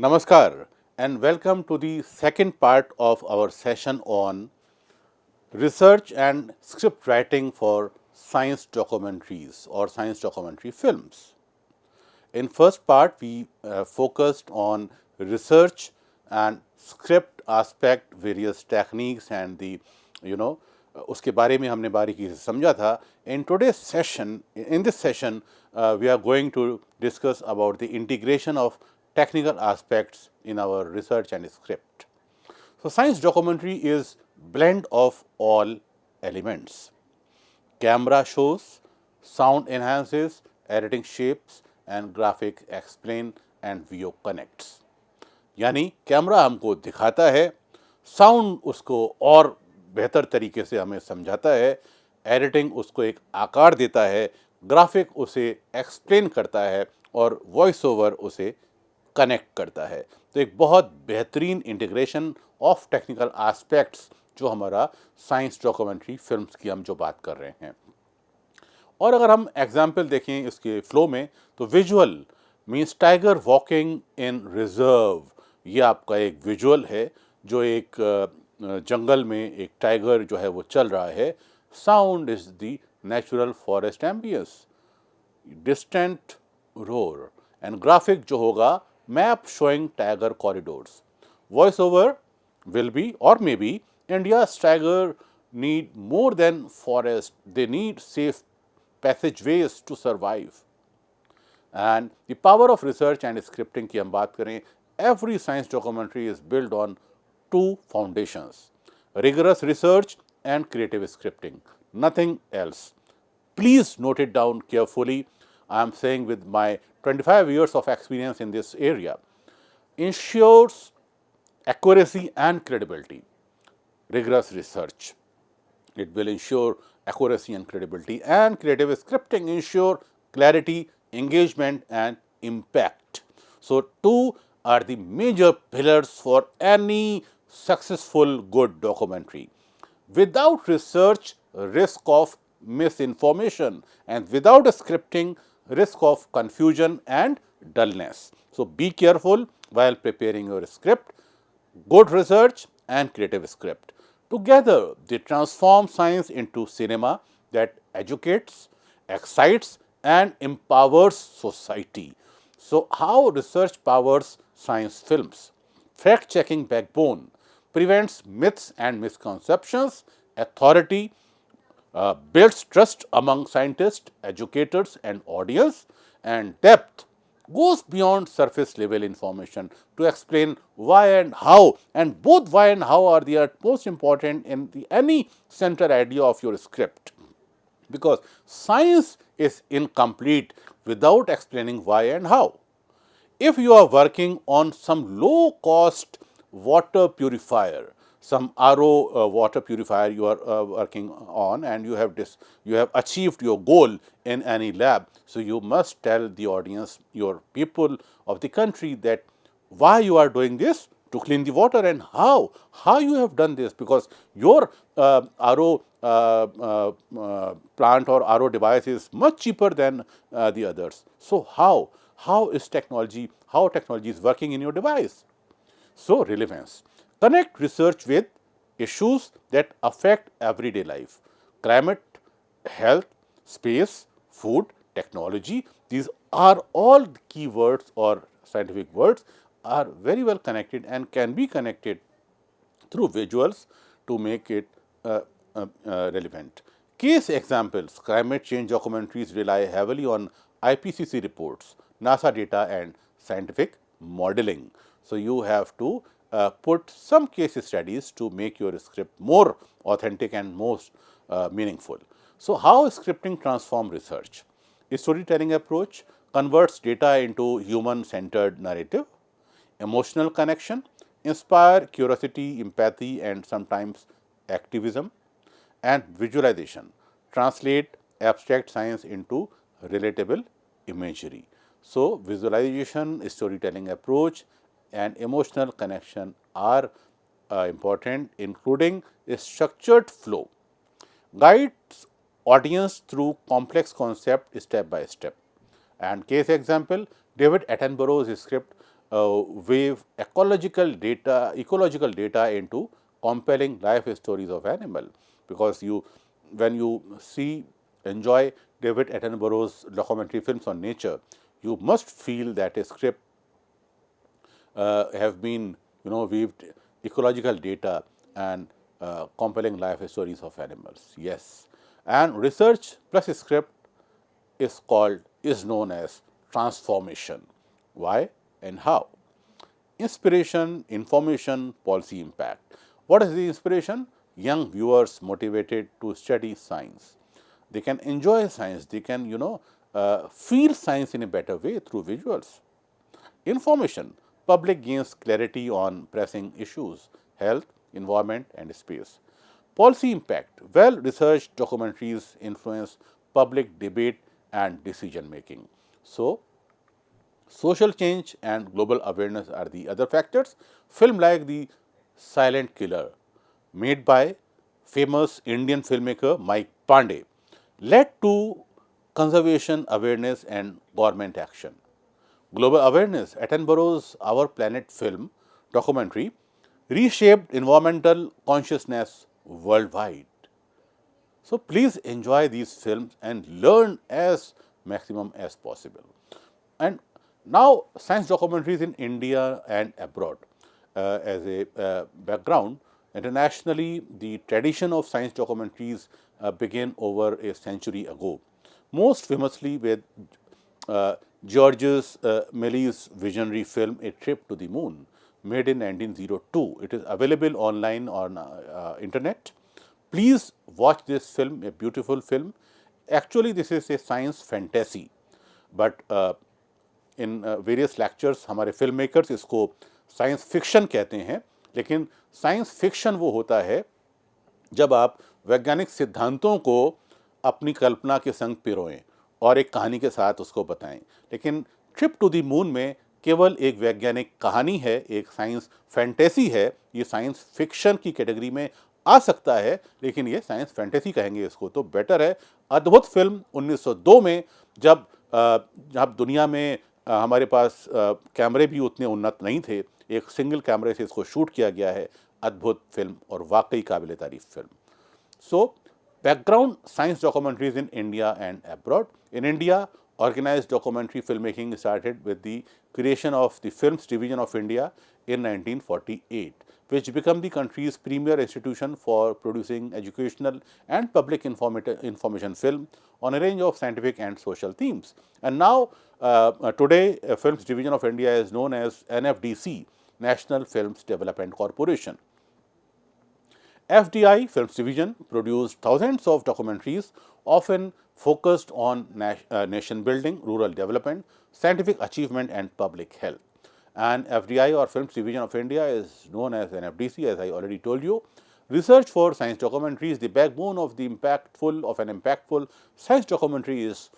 Namaskar and welcome to the second part of our session on research and script writing for science documentaries or science documentary films. In first part, we focused on research and script aspect, various techniques and the उसके बारे में हमने बारीकी से समझा था. In this session, we are going to discuss about the integration of technical aspects in our research and script. So, science documentary is blend of all elements. Camera shows, sound enhances, editing shapes and graphic explain and video connects. यानी camera हमको दिखाता है, sound उसको और बेहतर तरीके से हमें समझाता है, एडिटिंग उसको एक आकार देता है, ग्राफिक उसे एक्सप्लेन करता है और वॉइस ओवर उसे कनेक्ट करता है. तो एक बहुत बेहतरीन इंटीग्रेशन ऑफ टेक्निकल एस्पेक्ट्स जो हमारा साइंस डॉक्यूमेंट्री फिल्म्स की हम जो बात कर रहे हैं. और अगर हम एग्जाम्पल देखें इसके फ्लो में तो visual means tiger walking in reserve, ये आपका एक विजुअल है जो एक जंगल में एक टाइगर जो है वो चल रहा है. Sound is the natural forest ambience, distant roar and graphic जो होगा map showing tiger corridors. Voice over will be or maybe India's tiger need more than forest, they need safe passageways to survive. And the power of research and scripting की हम बात करें, every science documentary is built on two foundations: rigorous research and creative scripting, nothing else. Please note it down carefully. I am saying with my 25 years of experience in this area. Ensures accuracy and credibility. Rigorous research, it will ensure accuracy and credibility, and creative scripting ensure clarity, engagement and impact. So, two are the major pillars for any successful good documentary. Without research, risk of misinformation, and without scripting, risk of confusion and dullness. So, be careful while preparing your script. Good research and creative script. Together, they transform science into cinema that educates, excites and empowers society. So, how research powers science films? Fact-checking backbone prevents myths and misconceptions. Authority builds trust among scientists, educators and audience. And depth goes beyond surface level information to explain why and how, and both why and how are the most important in any central idea of your script, because science is incomplete without explaining why and how. If you are working on some low cost water purifier, some RO water purifier you are working on, and you have achieved your goal in any lab, so you must tell the audience, your people of the country, that why you are doing this to clean the water and how you have done this, because your RO plant or RO device is much cheaper than the others. So how is technology is working in your device? So, relevance. Connect research with issues that affect everyday life: climate, health, space, food, technology. These are all keywords or scientific words are very well connected and can be connected through visuals to make it relevant. Case examples: climate change documentaries rely heavily on IPCC reports, NASA data and scientific modeling. So, you have to put some case studies to make your script more authentic and most meaningful. So, how scripting transform research? A storytelling approach converts data into human-centered narrative. Emotional connection, inspire curiosity, empathy and sometimes activism. And visualization, translate abstract science into relatable imagery. So, visualization, storytelling approach and emotional connection are important, including a structured flow, guides audience through complex concept step by step. And case example, David Attenborough's script wave ecological data into compelling life stories of animal. Because when you enjoy David Attenborough's documentary films on nature, you must feel that a script have been weaved ecological data and compelling life stories of animals. Yes, and research plus script is known as transformation. Why and how? Inspiration, information, policy impact. What is the inspiration? Young viewers motivated to study science. They can enjoy science. They can feel science in a better way through visuals. Information. Public gains clarity on pressing issues, health, environment, and space. Policy impact. Well researched documentaries influence public debate and decision making. So, social change and global awareness are the other factors. Film like The Silent Killer, made by famous Indian filmmaker Mike Pandey, led to conservation awareness and government action. Global awareness. Attenborough's Our Planet film documentary reshaped environmental consciousness worldwide. So please enjoy these films and learn as maximum as possible. And now science documentaries in India and abroad. As a background, internationally the tradition of science documentaries began over a century ago, most famously with Georges Méliès' visionary film A Trip to the Moon, made in 1902. It is available online on internet. Please watch this film, a beautiful film. Actually, this is a science fantasy, but in various lectures हमारे film makers इसको science fiction कहते हैं, लेकिन science fiction वो होता है जब आप वैज्ञानिक सिद्धांतों को अपनी कल्पना के संग पिरोएं और एक कहानी के साथ उसको बताएं. लेकिन ट्रिप टू द मून में केवल एक वैज्ञानिक कहानी है, एक साइंस फैंटेसी है. ये साइंस फिक्शन की कैटेगरी में आ सकता है, लेकिन ये साइंस फैंटेसी कहेंगे इसको तो बेटर है. अद्भुत फिल्म 1902 में, जब दुनिया में हमारे पास कैमरे भी उतने उन्नत नहीं थे, एक सिंगल कैमरे से इसको शूट किया गया है. अद्भुत फिल्म और वाकई काबिल तारीफ film. So, background science documentaries in India and abroad. In India, organized documentary filmmaking started with the creation of the Films Division of India in 1948, which became the country's premier institution for producing educational and public information film on a range of scientific and social themes. And now, today, Films Division of India is known as NFDC, National Films Development Corporation. FDI, Films Division, produced thousands of documentaries, often focused on nation building, rural development, scientific achievement, and public health. And FDI, or Films Division of India, is known as NFDC, as I already told you. Research for science documentary is the backbone of an impactful science documentary is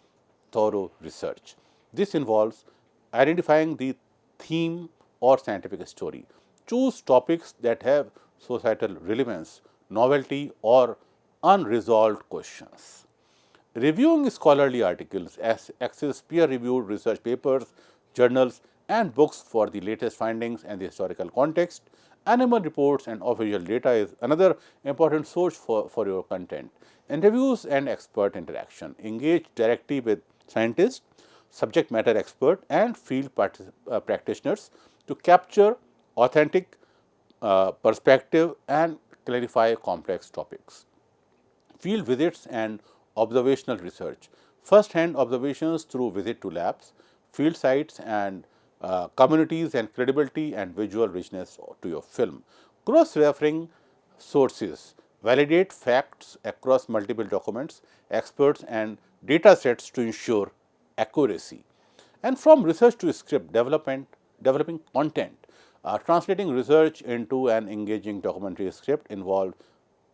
thorough research. This involves identifying the theme or scientific story. Choose topics that have societal relevance, novelty, or unresolved questions. Reviewing scholarly articles, access peer-reviewed research papers, journals, and books for the latest findings and the historical context. Animal reports and official data is another important source for your content. Interviews and expert interaction. Engage directly with scientists, subject matter experts, and field practitioners to capture authentic perspective and clarify complex topics. Field visits and observational research. First-hand observations through visit to labs, field sites, and communities, and credibility and visual richness to your film. Cross-referring sources. Validate facts across multiple documents, experts, and data sets to ensure accuracy. And from research to script developing content. Translating research into an engaging documentary script involves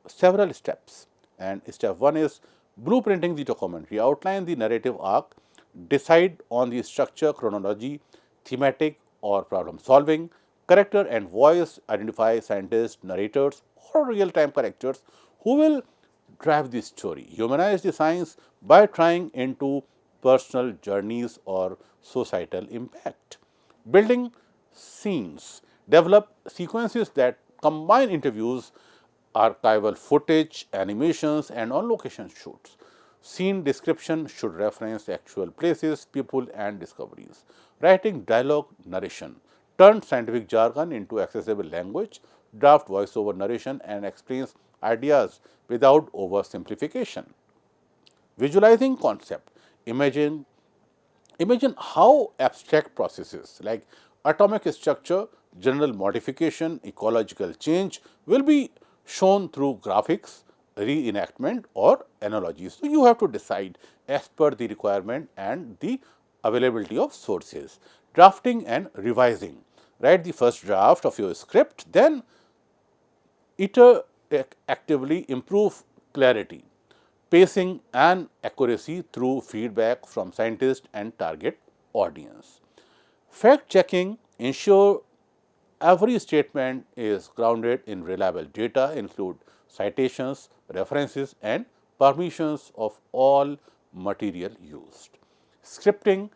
several steps. And step 1 is blueprinting the documentary. Outline the narrative arc, decide on the structure, chronology, thematic or problem solving, character and voice, identify scientists, narrators, or real-time characters who will drive the story. Humanize the science by trying into personal journeys or societal impact. Building scenes. Develop sequences that combine interviews, archival footage, animations, and on-location shoots. Scene description should reference actual places, people, and discoveries. Writing dialogue narration. Turn scientific jargon into accessible language. Draft voiceover narration and explains ideas without oversimplification. Visualizing concept. Imagine how abstract processes like atomic structure, general modification, ecological change will be shown through graphics, reenactment, or analogies. So, you have to decide as per the requirement and the availability of sources. Drafting and revising. Write the first draft of your script, then actively improve clarity, pacing, and accuracy through feedback from scientists and target audience. Fact checking ensure every statement is grounded in reliable data, include citations, references, and permissions of all material used. Scripting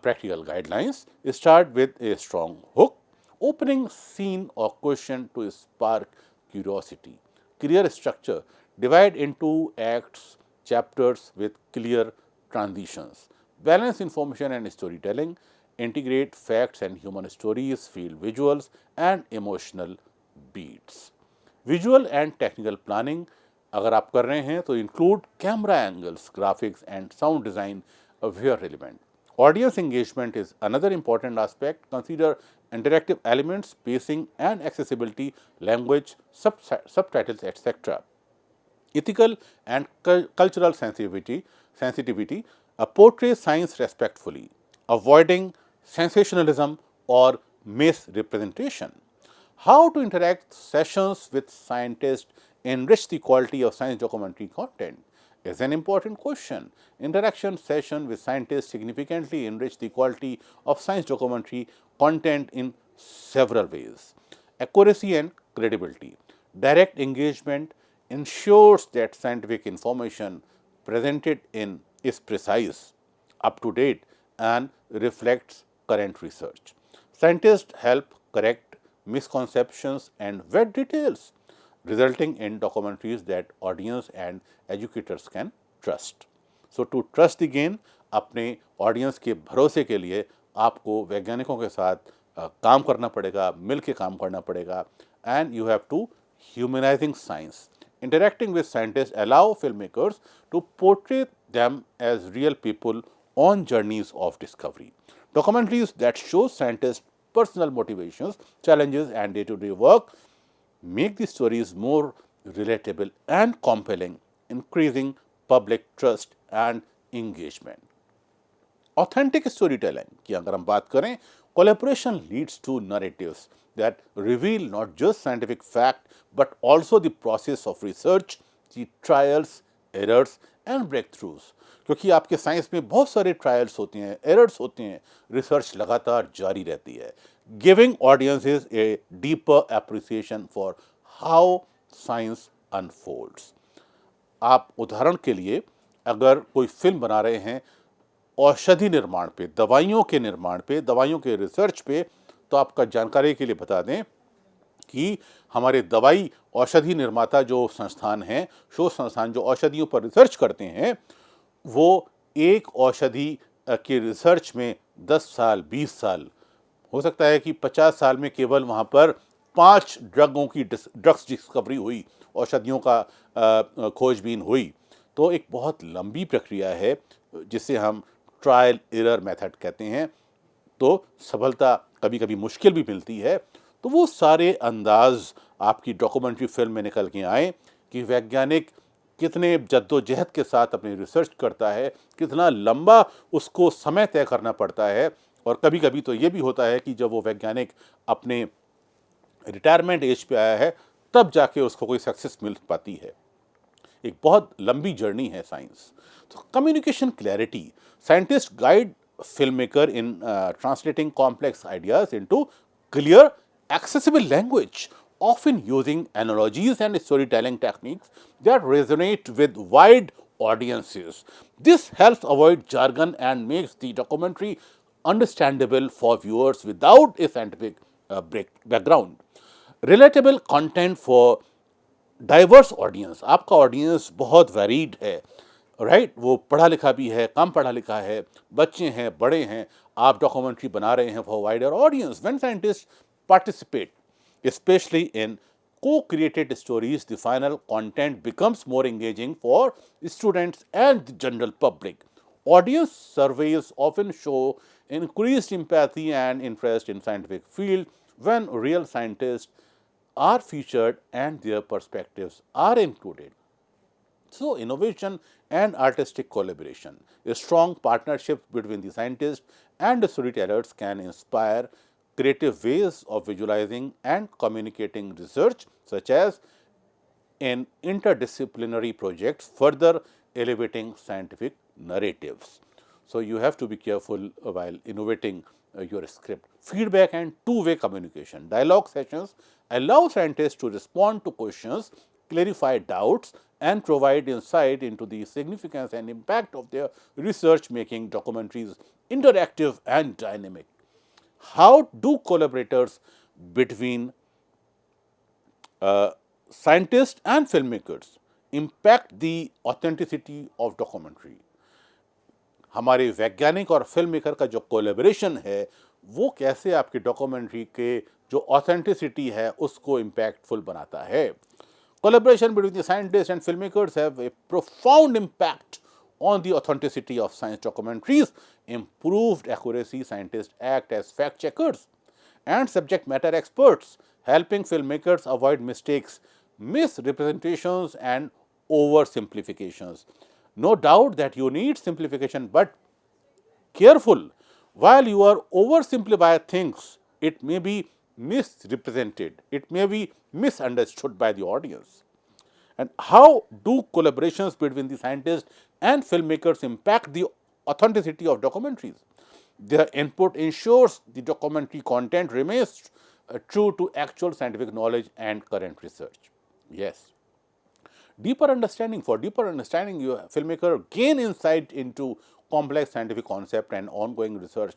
practical guidelines start with a strong hook, opening scene or question to spark curiosity. Clear structure, divide into acts, chapters with clear transitions. Balance information and storytelling, integrate facts and human stories, feel visuals and emotional beats. Visual and technical planning अगर आप कर रहे हैं तो include camera angles, graphics and sound design where relevant. Audience engagement is another important aspect. Consider interactive elements, pacing and accessibility, language, subtitles, etc. Ethical and cultural sensitivity portray science respectfully, avoiding sensationalism or misrepresentation. How to interact sessions with scientists enrich the quality of science documentary content is an important question. Interaction session with scientists significantly enrich the quality of science documentary content in several ways. Accuracy and credibility. Direct engagement ensures that scientific information presented in is precise, up to date, and reflects current research. Scientists help correct misconceptions and vet details, resulting in documentaries that audience and educators can trust. So, to trust the gain, अपने audience के भरोसे के लिए आपको वैज्ञानिकों के साथ काम करना पड़ेगा, मिल के काम करना पड़ेगा, and you have to humanizing science. Interacting with scientists allow filmmakers to portray them as real people on journeys of discovery. Documentaries that show scientists' personal motivations, challenges, and day-to-day work make the stories more relatable and compelling, increasing public trust and engagement. Authentic storytelling की अगर हम बात करें, collaboration leads to narratives that reveal not just scientific fact but also the process of research, the trials, errors and breakthroughs. क्योंकि आपके science में बहुत सारे ट्रायल्स होते हैं, एरर्स होते हैं, रिसर्च लगातार जारी रहती है. Giving audiences a deeper appreciation for how science unfolds. आप उदाहरण के लिए अगर कोई फिल्म बना रहे हैं औषधि निर्माण पे, दवाइयों के निर्माण पे, दवाइयों के रिसर्च पे, तो आपका जानकारी के लिए बता दें कि हमारे दवाई औषधि निर्माता जो संस्थान हैं, शोध संस्थान जो औषधियों पर रिसर्च करते हैं, वो एक औषधि के रिसर्च में 10 साल, 20 साल, हो सकता है कि 50 साल में केवल वहाँ पर 5 ड्रग्स डिस्कवरी हुई, औषधियों का खोजबीन हुई. तो एक बहुत लंबी प्रक्रिया है जिसे हम ट्रायल एरर मेथड कहते हैं. तो सफलता कभी कभी मुश्किल भी मिलती है. तो वो सारे अंदाज आपकी डॉक्यूमेंट्री फिल्म में निकल के आए कि वैज्ञानिक कितने जद्दोजहद के साथ अपनी रिसर्च करता है, कितना लंबा उसको समय तय करना पड़ता है. और कभी कभी तो ये भी होता है कि जब वो वैज्ञानिक अपने रिटायरमेंट एज पे आया है तब जाके उसको कोई सक्सेस मिल पाती है. एक बहुत लंबी जर्नी है साइंस. तो communication clarity. Scientist guide filmmaker in translating complex ideas into clear, accessible language, often using analogies and storytelling techniques that resonate with wide audiences. This helps avoid jargon and makes the documentary understandable for viewers without a scientific background. Relatable content for diverse audience, आपका audience बहुत varied है, right वो पढ़ा लिखा भी है, कम पढ़ा लिखा है, बच्चे हैं, बड़े हैं, आप डॉक्यूमेंट्री बना रहे हैं for wider audience. When scientist participate especially in co-created stories, the final content becomes more engaging for students and the general public. Audience surveys often show increased empathy and interest in scientific field when real scientists are featured and their perspectives are included. So, innovation and artistic collaboration. A strong partnership between the scientists and the storytellers can inspire creative ways of visualizing and communicating research, such as in interdisciplinary projects, further elevating scientific narratives. So, you have to be careful while innovating your script. Feedback and two-way communication. Dialogue sessions allow scientists to respond to questions, clarify doubts, and provide insight into the significance and impact of their research, making documentaries interactive and dynamic. How do collaborators between scientists and filmmakers impact the authenticity of documentary? हमारे वैज्ञानिक और film maker का जो collaboration है वो कैसे आपकी documentary के जो ऑथेंटिसिटी है उसको इम्पैक्टफुल बनाता है. Collaboration between the scientists and filmmakers have a profound impact on the authenticity of science documentaries. Improved accuracy, scientists act as fact checkers and subject matter experts, helping filmmakers avoid mistakes, misrepresentations, and oversimplifications. No doubt that you need simplification, but careful. While you are oversimplify things, it may be misrepresented, it may be misunderstood by the audience. And how do collaborations between the scientists and filmmakers impact the authenticity of documentaries? Their input ensures the documentary content remains true to actual scientific knowledge and current research. Yes. Deeper understanding. For deeper understanding, your filmmaker gain insight into complex scientific concept and ongoing research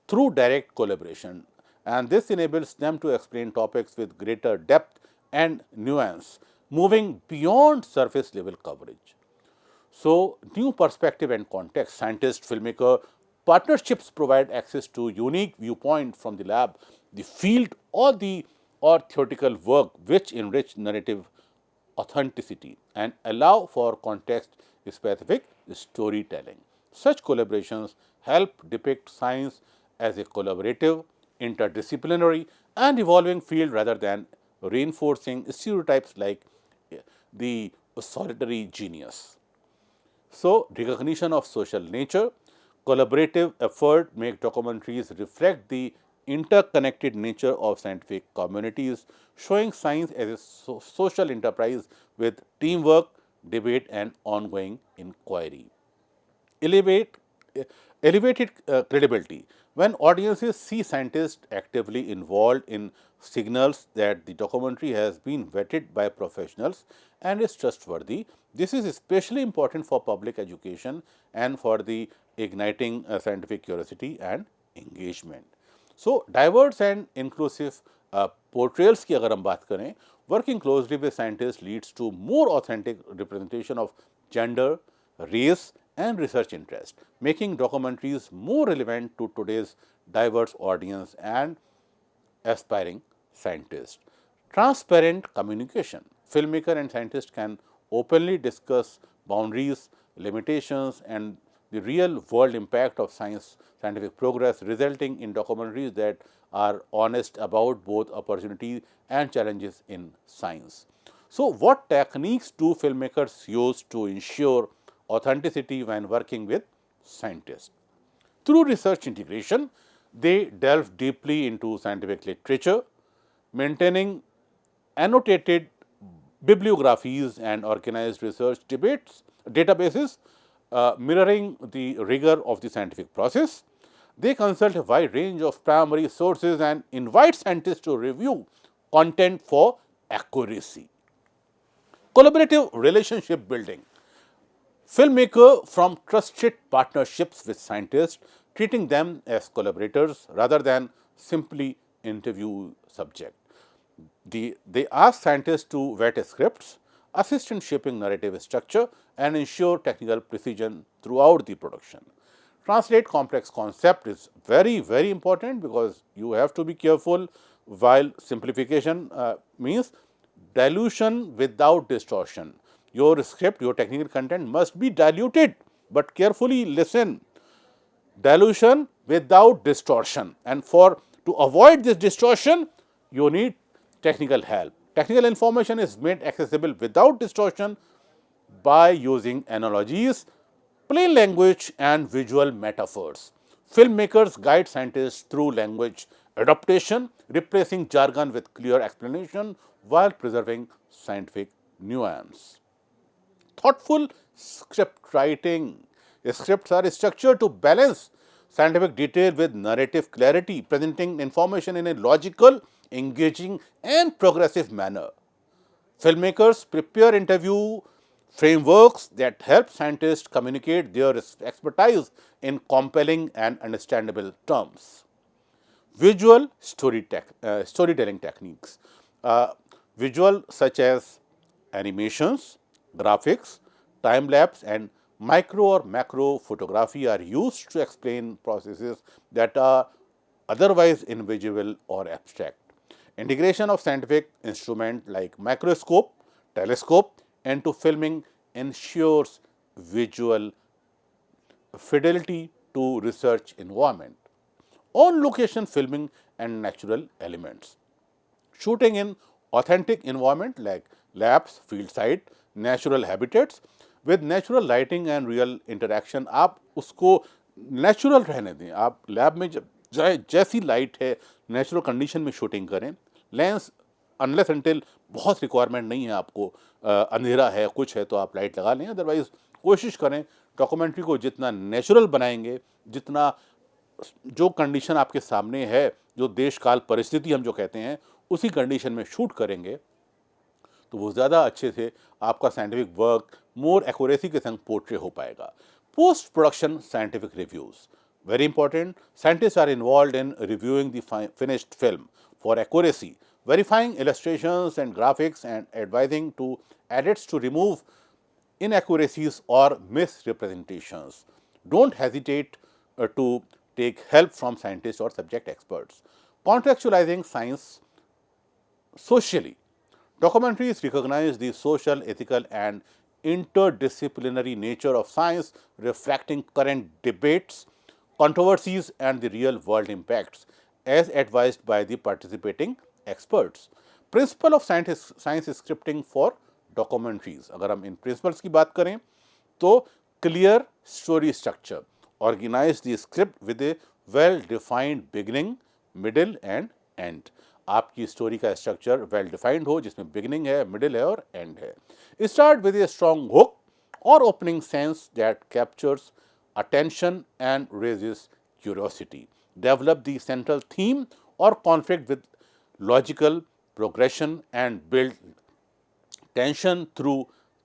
through direct collaboration, and this enables them to explain topics with greater depth and nuance, moving beyond surface level coverage. So, new perspective and context. Scientist filmmaker partnerships provide access to unique viewpoint from the lab, the field, or theoretical work which enrich narrative authenticity and allow for context specific storytelling. Such collaborations help depict science as a collaborative, interdisciplinary, and evolving field rather than reinforcing stereotypes like the solitary genius. So, recognition of social nature, collaborative effort make documentaries reflect the interconnected nature of scientific communities, showing science as a social enterprise with teamwork, debate, and ongoing inquiry. Elevate, elevated credibility. When audiences see scientists actively involved in signals that the documentary has been vetted by professionals and is trustworthy, this is especially important for public education and for the igniting scientific curiosity and engagement. So, diverse and inclusive portrayals की अगर हम बात करें, working closely with scientists leads to more authentic representation of gender, race, and research interest, making documentaries more relevant to today's diverse audience and aspiring scientists. Transparent communication. Filmmaker and scientist can openly discuss boundaries, limitations, and the real world impact of scientific progress, resulting in documentaries that are honest about both opportunities and challenges in science. So, what techniques do filmmakers use to ensure authenticity when working with scientists? Through research integration, they delve deeply into scientific literature, maintaining annotated bibliographies and organized research databases, mirroring the rigor of the scientific process. They consult a wide range of primary sources and invite scientists to review content for accuracy. Collaborative relationship building. Filmmaker from trusted partnerships with scientists treating them as collaborators rather than simply interview subject. They ask scientists to vet scripts, assist in shaping narrative structure, and ensure technical precision throughout the production. Translate complex concept is very, very important because you have to be careful, while simplification means dilution without distortion. Your script, your technical content must be diluted, but carefully listen. Dilution without distortion, and for to avoid this distortion you need technical help. Technical information is made accessible without distortion by using analogies, plain language, and visual metaphors. Filmmakers guide scientists through language adaptation, replacing jargon with clear explanation while preserving scientific nuance. Thoughtful script writing. Scripts are structured to balance scientific detail with narrative clarity, presenting information in a logical, engaging, and progressive manner. Filmmakers prepare interview frameworks that help scientists communicate their expertise in compelling and understandable terms. Visual storytelling techniques. Visual such as animations, graphics, time lapse, and micro or macro photography are used to explain processes that are otherwise invisible or abstract. Integration of scientific instruments like microscope, telescope into filming ensures visual fidelity to research environment. On location filming and natural elements. Shooting in authentic environment like labs, field site, natural habitats with natural lighting and real interaction. आप उसको natural रहने दें. आप lab में जैसी light है natural condition में shooting करें. लेंस अनलेस अनटिल बहुत रिक्वायरमेंट नहीं है आपको, अंधेरा है कुछ है तो आप लाइट लगा लें. अदरवाइज कोशिश करें डॉक्यूमेंट्री को जितना नेचुरल बनाएंगे, जितना जो कंडीशन आपके सामने है, जो देश काल परिस्थिति हम जो कहते हैं उसी कंडीशन में शूट करेंगे तो वो ज़्यादा अच्छे से आपका साइंटिफिक वर्क मोर एक्यूरेसी के संग पोर्ट्रे हो पाएगा. Post production scientific reviews very important. Scientists are involved in reviewing the finished film for accuracy, verifying illustrations and graphics, and advising to edits to remove inaccuracies or misrepresentations. Don't hesitate to take help from scientists or subject experts. Contextualizing science socially. Documentaries recognize the social, ethical, and interdisciplinary nature of science, reflecting current debates, controversies, and the real world impacts as advised by the participating experts. Principle of science scripting for documentaries. अगर हम इन principles की बात करें तो clear story structure, organize the script with a well defined beginning, middle and end. आपकी story का structure well defined हो जिसमें बिगिनिंग है, मिडिल है और एंड है. Start with a strong hook और opening scenes that captures attention and raises curiosity. Develop the central theme or conflict with logical progression and build tension through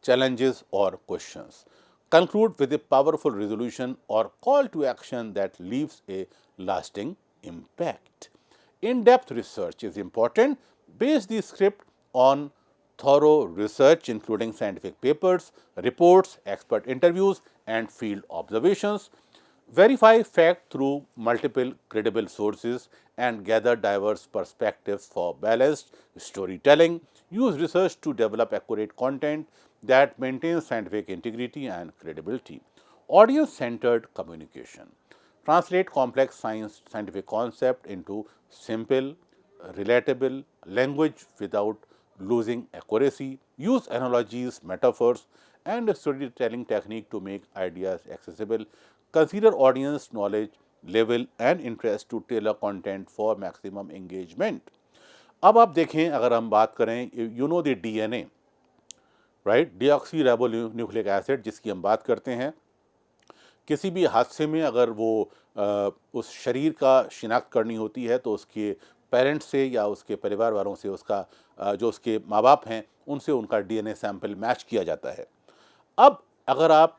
challenges or questions. Conclude with a powerful resolution or call to action that leaves a lasting impact. In-depth research is important. Base the script on thorough research including scientific papers, reports, expert interviews, and field observations. Verify fact through multiple credible sources and gather diverse perspectives for balanced storytelling. Use research to develop accurate content that maintains scientific integrity and credibility. Audience-centered communication. Translate complex scientific concept into simple, relatable language without losing accuracy. Use analogies, metaphors, and a storytelling technique to make ideas accessible. Consider audience knowledge level and interest to tailor content for maximum engagement. अब आप देखें अगर हम बात करें you know the DNA, right? Deoxy acid जिसकी हम बात करते हैं. किसी भी हादसे में अगर वो उस शरीर का शिनाख्त करनी होती है तो उसके पेरेंट्स से या उसके परिवार वालों से उसका जो उसके माँ बाप हैं उनसे उनका डीएनए सैंपल मैच किया जाता है. अब अगर आप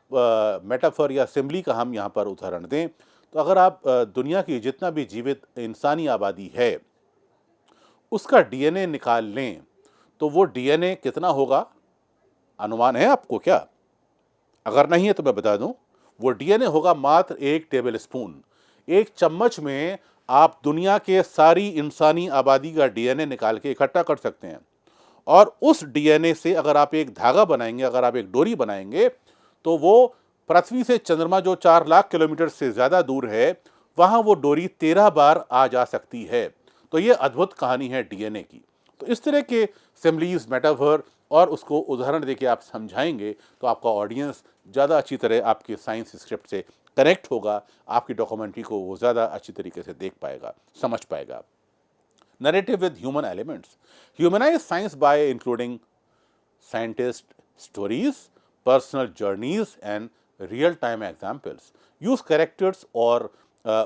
मेटाफर या सिम्बली का हम यहाँ पर उदाहरण दें तो अगर आप दुनिया की जितना भी जीवित इंसानी आबादी है उसका डीएनए निकाल लें तो वो डीएनए कितना होगा, अनुमान है आपको क्या? अगर नहीं है तो मैं बता दूं, वो डीएनए होगा मात्र 1 टेबल स्पून। 1 चम्मच में आप दुनिया के सारी इंसानी आबादी का डीएनए निकाल के इकट्ठा कर सकते हैं। और उस डीएनए से अगर आप एक धागा बनाएंगे, अगर आप एक डोरी बनाएंगे, तो वो पृथ्वी से चंद्रमा जो 4 लाख किलोमीटर से ज्यादा दूर है, वहां वो डोरी 13 बार आ जा सकती है। तो ये अद्भुत कहानी है डीएनए की। तो इस तरह के सिमिलीज, मेटाफर और उसको उदाहरण देके आप समझाएंगे तो आपका ऑडियंस ज़्यादा अच्छी तरह आपके साइंस स्क्रिप्ट से कनेक्ट होगा, आपकी डॉक्यूमेंट्री को वो ज़्यादा अच्छी तरीके से देख पाएगा, समझ पाएगा। Narrative with human elements. Humanize science by including scientist stories, personal journeys, and real time examples. Use characters or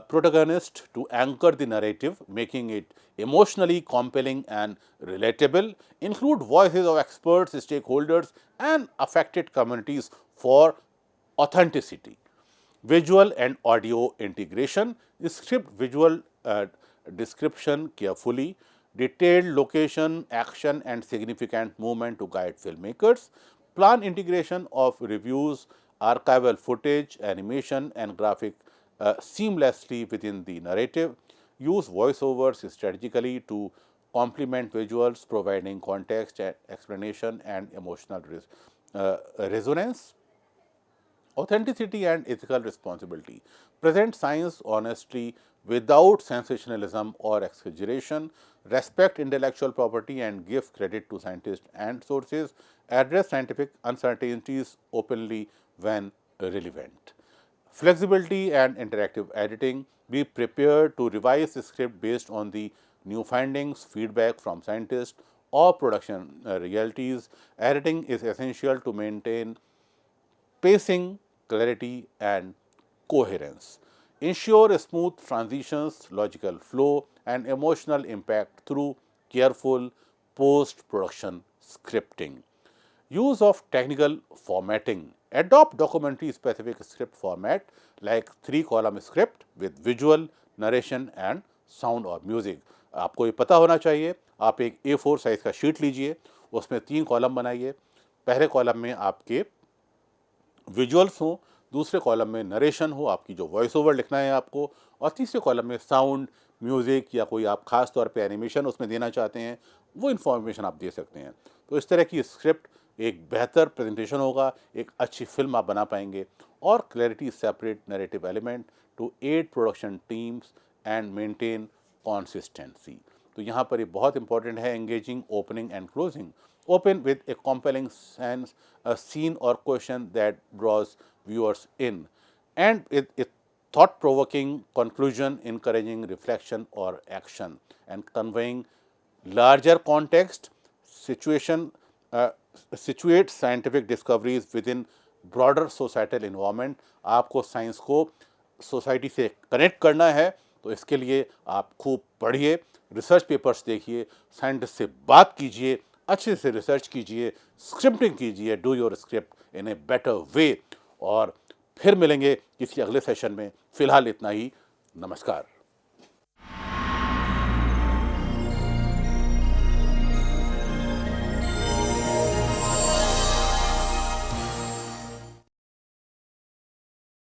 protagonists to anchor the narrative, making it emotionally compelling and relatable. Include voices of experts, stakeholders, and affected communities for authenticity. Visual and audio integration. Script visual description carefully, detailed location, action, and significant movement to guide filmmakers. Plan integration of reviews, archival footage, animation, and graphic seamlessly within the narrative. Use voiceovers strategically to complement visuals, providing context, explanation, and emotional resonance. Authenticity and ethical responsibility. Present science honestly without sensationalism or exaggeration. Respect intellectual property and give credit to scientists and sources. Address scientific uncertainties openly when relevant. Flexibility and interactive editing. Be prepared to revise the script based on the new findings, feedback from scientists, or production realities. Editing is essential to maintain pacing, clarity, and coherence. Ensure smooth transitions, logical flow, and emotional impact through careful post production scripting. Use of technical formatting. Adopt documentary specific script format like 3 column script with visual, narration and sound or music. आपको ये पता होना चाहिए, आप एक A4 size का sheet लीजिए, उसमें 3 कॉलम बनाइए। पहले कॉलम में आपके विजुअल्स हों, दूसरे कॉलम में नरेशन हो, आपकी जो वॉइस ओवर लिखना है आपको, और तीसरे कॉलम में साउंड, म्यूज़िक या कोई आप खास तौर पे एनिमेशन उसमें देना चाहते हैं, वो इन्फॉर्मेशन आप दे सकते हैं। तो इस तरह की स्क्रिप्ट एक बेहतर प्रेजेंटेशन होगा, एक अच्छी फिल्म आप बना पाएंगे। और clarity separate narrative element to aid production teams and maintain consistency. तो यहाँ पर ये बहुत इंपॉर्टेंट है, engaging opening and closing. Open with a compelling sense, a scene or question that draws viewers in, and a thought-provoking conclusion encouraging reflection or action, and conveying larger context, situate scientific discoveries within broader societal environment. आपको science को society से connect करना है, तो इसके लिए आप खूब पढ़िए, रिसर्च पेपर्स देखिए, साइंटिस्ट से बात कीजिए, अच्छे से रिसर्च कीजिए, स्क्रिप्टिंग कीजिए, do your script in a better way. और फिर मिलेंगे किसी अगले सेशन में। फिलहाल इतना ही, नमस्कार।